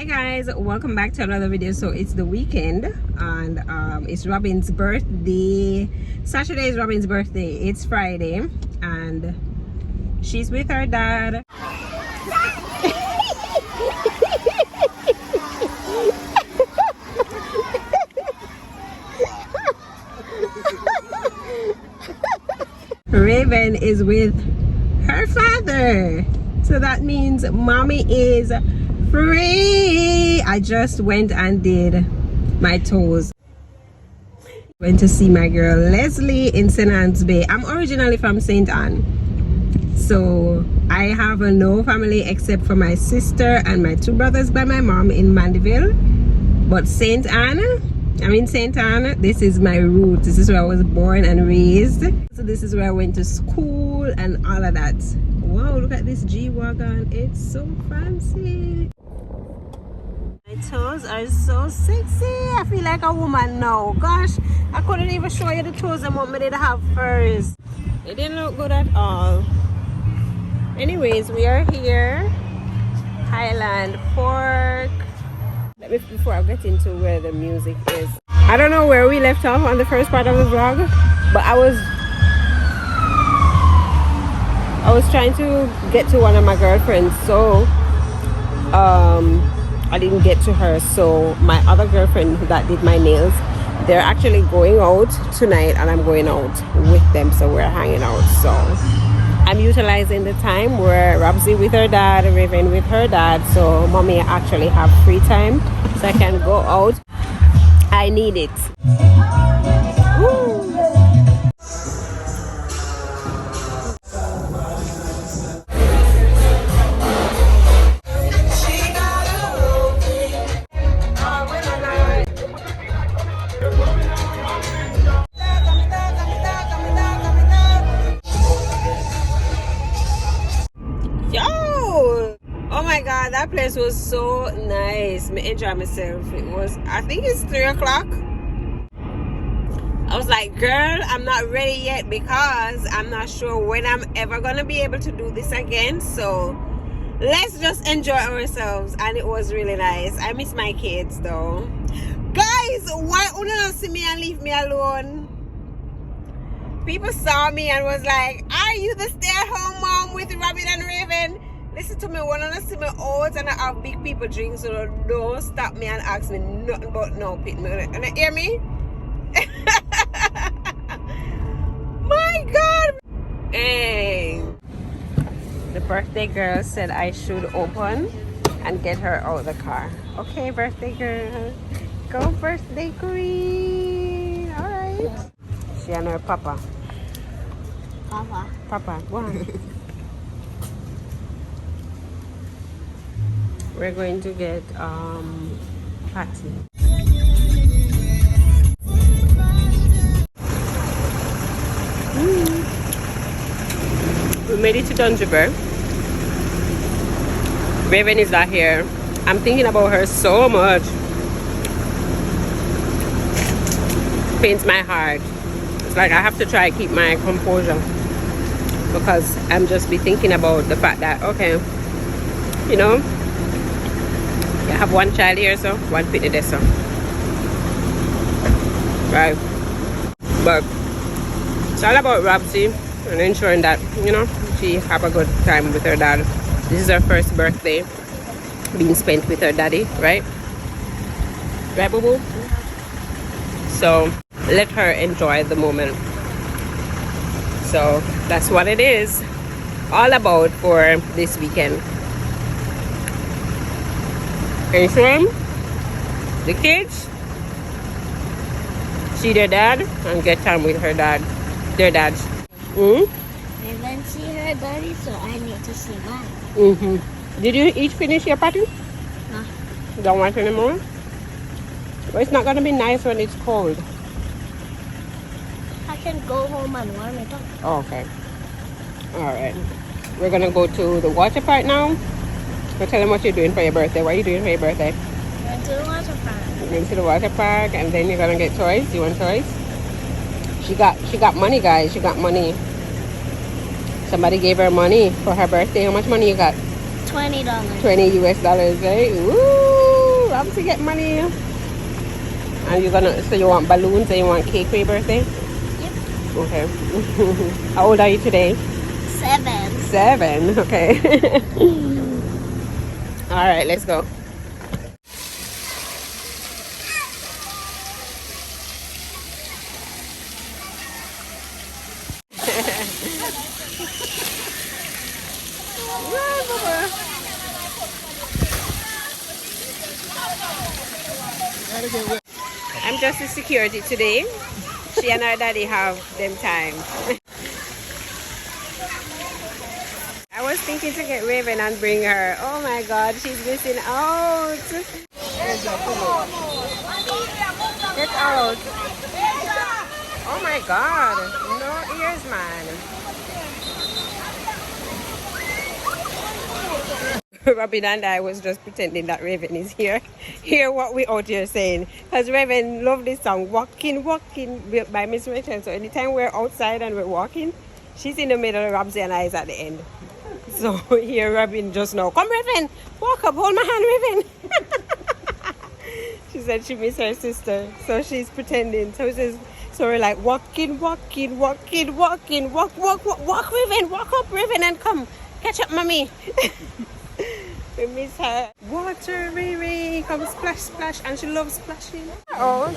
Hey guys, welcome back to another video. So it's the weekend and it's Robin's birthday. Saturday is Robin's birthday. It's Friday and she's with her dad. Raven is with her father, so that means mommy is free. I just went and did my toes. Went to see my girl Leslie in St. Anne's Bay. I'm originally from St. Anne, so I have no family except for my sister and my two brothers by my mom in Mandeville. But St. Anne, I'm in St. Anne. This is my root. This is where I was born and raised. So this is where I went to school and all of that. Wow, look at this G-Wagon. It's so fancy. My toes are so sexy. I feel like a woman now. Gosh, I couldn't even show you the toes and what they have first. It didn't look good at all. Anyways, we are here. Highland Fork. Before I get into where the music is, I don't know where we left off on the first part of the vlog, but I was trying to get to one of my girlfriends, so I didn't get to her. So my other girlfriend that did my nails, they're actually going out tonight and I'm going out with them, so we're hanging out. So I'm utilizing the time where Robzie with her dad, Raven with her dad, so mommy actually have free time so I can go out. I need it. Woo. That place was so nice. Me enjoy myself. It was, I think it's 3 o'clock. I was like, girl, I'm not ready yet because I'm not sure when I'm ever gonna be able to do this again, so let's just enjoy ourselves. And it was really nice. I miss my kids though. Guys, why would you not see me and leave me alone? People saw me and was like, are you the stay-at-home mom with Robin and Raven? Listen to me, when I see me out and I have big people drink, so don't stop me and ask me nothing but no pit me. And you hear me? My God! Hey! The birthday girl said I should open and get her out of the car. Okay, birthday girl. Go birthday queen! Alright. She and her papa. Papa, go on. We're going to get patty. We made it to Dungeber. Raven is not here. I'm thinking about her so much. Pains my heart. It's like I have to try to keep my composure because I'm just be thinking about the fact that, okay, you know, I have one child here, so one pitney there, so right. But it's all about Robzie and ensuring that, you know, she have a good time with her dad. This is her first birthday being spent with her daddy, right? Right, boo boo? So let her enjoy the moment. So that's what it is all about for this weekend. Ensuring the kids see their dad and get time with her dad, their dads. I didn't see her daddy, so I need to see mine. Did you each finish your patty? No. Don't want any more? But it's not gonna be nice when it's cold. I can go home and warm it up. Oh, okay. Alright. We're gonna go to the water park now. So tell them what you're doing for your birthday. What are you doing for your birthday? Going to the water park. You're going to the water park and then you're gonna get toys. You want toys? She got money, guys. She got money. Somebody gave her money for her birthday. How much money you got? $20. $20 US, right? Woo! get money. And you're gonna, so you want balloons and you want cake for your birthday? Yep. Okay. How old are you today? 7. 7, okay. All right, let's go. I'm just a security today. She and her daddy have them time. I was thinking to get Raven and bring her. Oh my God, she's missing out. Get out. Oh my God, no ears, man. Robin and I was just pretending that Raven is here. Hear what we out here saying. Because Raven love this song, Walking, Walking by Miss Rachel. So anytime we're outside and we're walking, she's in the middle, Robzie and I is at the end. So here Robin just now, come Raven, walk up, hold my hand, Raven. She said she missed her sister. So she's pretending. So we're like walking, walking, walking, walking, walk, walk, walk, walk Raven, walk up Raven and come. Catch up, mommy. We miss her. Water, Riri, come splash, splash, and she loves splashing. Oh.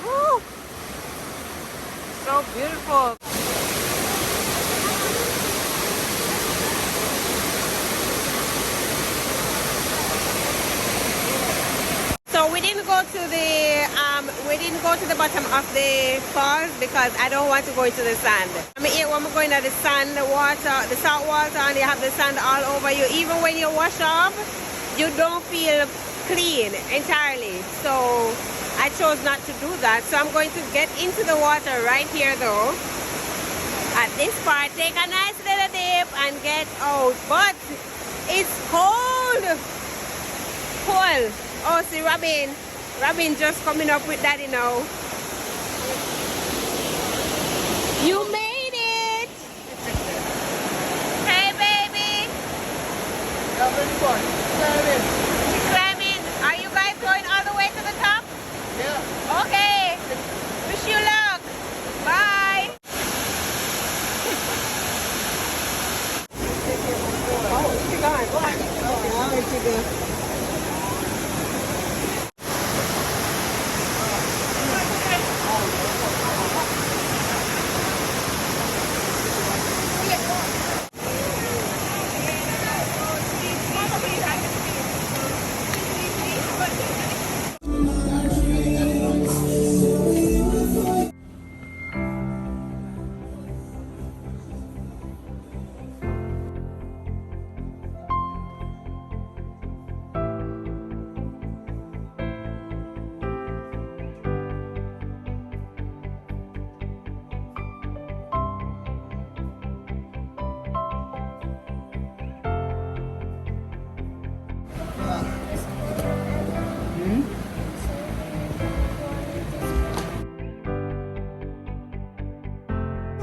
Ooh. So beautiful. So we didn't go to the bottom of the falls because I don't want to go into the sand. I mean, when we're going to the sand, the water, the salt water, and you have the sand all over you. Even when you wash off, you don't feel clean entirely. So I chose not to do that. So I'm going to get into the water right here though. At this part, take a nice little dip and get out. But it's cold. Cold. Oh, see Robin. Robin just coming up with daddy now. You made it. Hey, baby. She's climbing. Are you guys going all the way to the top? Yeah. Okay. Wish you luck. Bye. Oh, she's gone. Oh, I'll let you go.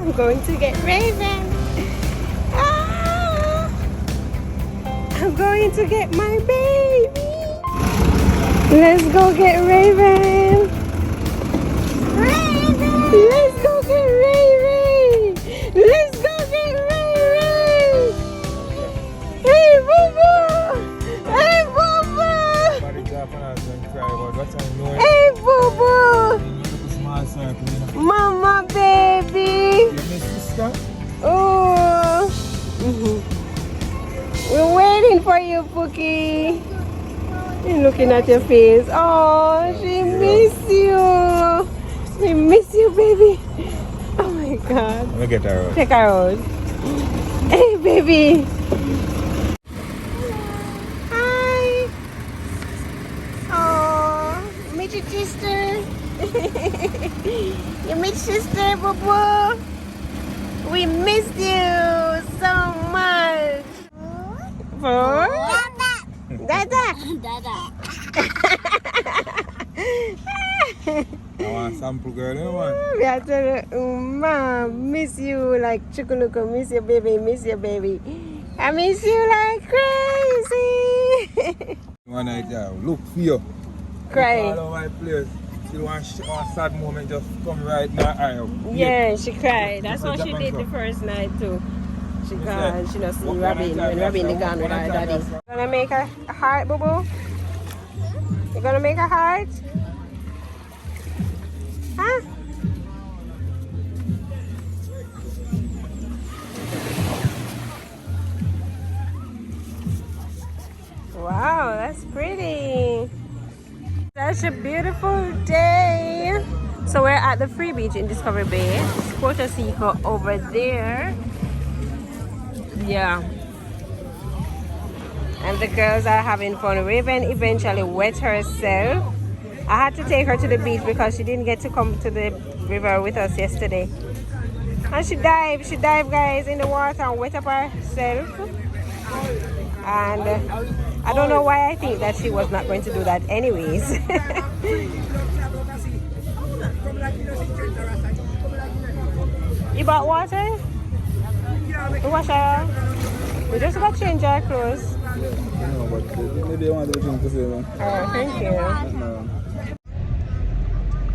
I'm going to get Raven. Ah! I'm going to get my baby. Let's go get Raven. Raven. Let's go get Raven. Let's go get Raven. Hey, Boo-Boo. Hey, Boo-Boo. Hey, Boo-Boo. Mama, baby. Oh. We're waiting for you, Pookie. You're looking at your face. Oh, she miss you. We miss you, baby. Oh my God. Let me get her out. Take her out. Hey, baby. Hi. Oh, meet your sister. You meet sister, Boo-Boo. We missed you so much. For? Dada. Dada. I want sample girl, you want? We are telling you, Mom, miss you like chukunuku, miss your baby, miss your baby. I miss you like crazy. One night, yeah, look for you. Cry. Look all over my place. See one sad moment just come right now. Yeah, she cried. That's what she did the first night too. She cried. She not see Robin when Robin is gone with her daddy. Gonna make a heart, boo boo? You gonna make a heart? Huh? Wow, that's pretty. Such a beautiful day. So we're at the Free Beach in Discovery Bay. Puerto Rico over there. Yeah. And the girls are having fun. Raven eventually wet herself. I had to take her to the beach because she didn't get to come to the river with us yesterday. And she dived guys in the water and wet up herself. And I don't know why I think that she was not going to do that anyways. You bought water? We wash our... We just got to change our clothes. No, but maybe I want to drink to say, man. Oh, thank you. No.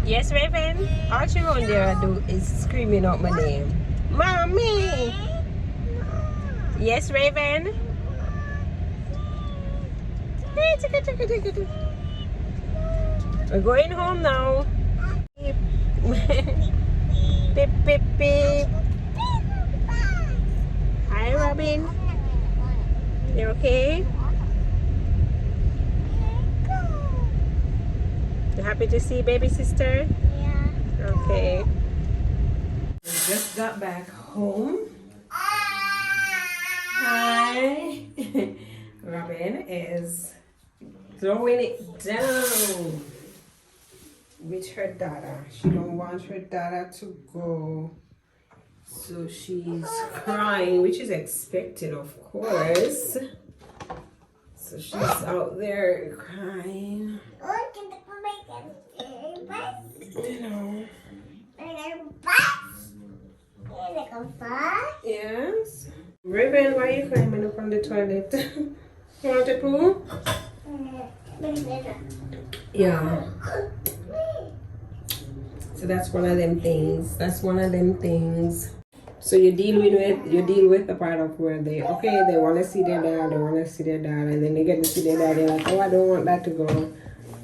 Yes, Raven? All she on there do is screaming out my name. Mommy! Yes, Raven? We're going home now. Beep, beep, beep, beep. Hi, Robin. You okay? You happy to see baby sister? Yeah. Okay. We just got back home. Hi. Robin is throwing it down with her dada. She don't want her dada to go. So she's crying, which is expected, of course. So she's out there crying. You know. Yes. Raven, why are you climbing up on the toilet? You want to poo? Yeah. So that's one of them things. So you deal with the part of where they want to see their dad, and then they get to see their dad, they're like, oh, I don't want that to go.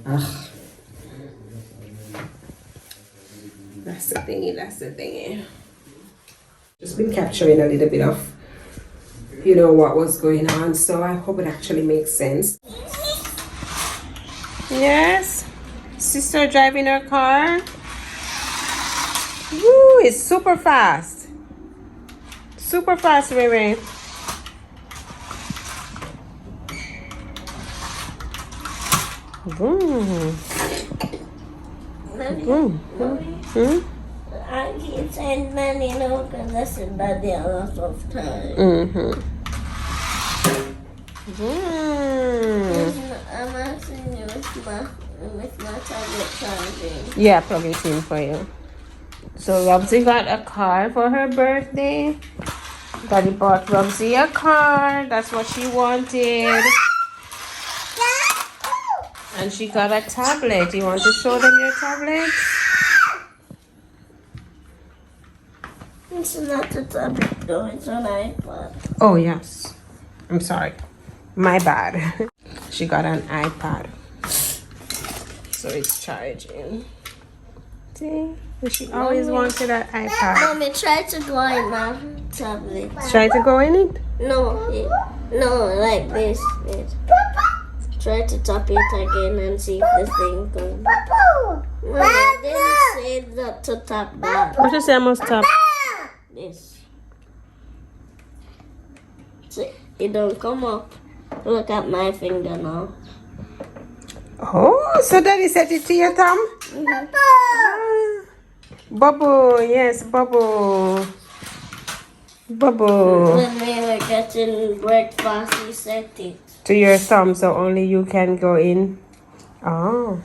Ugh. That's the thingy. Just been capturing a little bit of, what was going on, so I hope it actually makes sense. Yes, sister driving her car. Woo, it's super fast. Super fast, Ray. Boom. I keep saying money no because that's about the lots of time. I'm asking you with my tablet charging. Yeah, plug it in for you. So Robzie got a car for her birthday. Daddy bought Robzie a car. That's what she wanted. And she got a tablet. You want to show them your tablet? It's not a tablet though, it's an iPad. Oh, yes. I'm sorry. My bad. She got an iPad. So it's charging. See? She always wanted an iPad. Mommy, try to go in my tablet. Try to go in it? No, like this. Try to tap it again and see if the thing goes. Mommy, I didn't say that to tap that. What you say I must tap? This. See, it don't come up. Look at my finger now. Oh, so Daddy set it to your thumb? Bubble, yes, Bubble. Bubble. When we were getting breakfast, he said it. To your thumb, so only you can go in. Oh.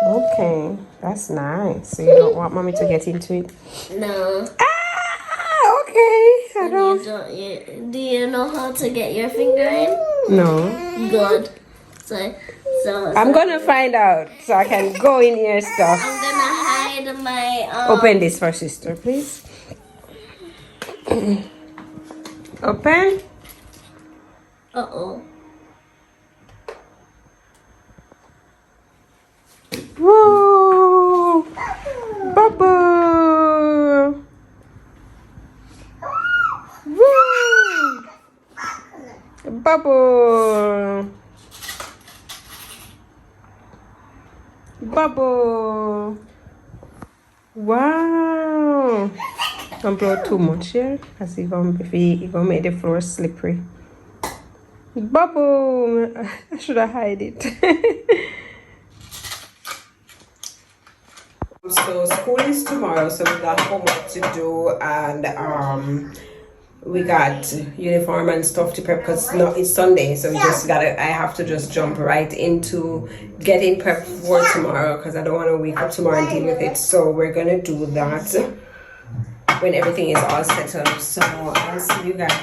Okay, that's nice. So you don't want mommy to get into it? No. Ah, okay. I don't. Do you know how to get your finger in? No. Good. So I'm gonna find out so I can go in your stuff. I'm gonna hide my Open this for sister, please. Open. Uh-oh. Whoa! Bubble! Woo! Bubble! Bubble! Wow! Don't blow too much here, because it's gonna make the floor slippery. Bubble! I should have hide it. So school is tomorrow, so we got homework to do, and we got uniform and stuff to prep because it's Sunday, so I have to just jump right into getting prepped for tomorrow because I don't want to wake up tomorrow and deal with it. So we're gonna do that when everything is all settled. So I'll see you guys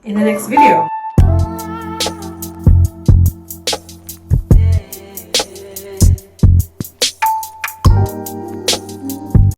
in the next video.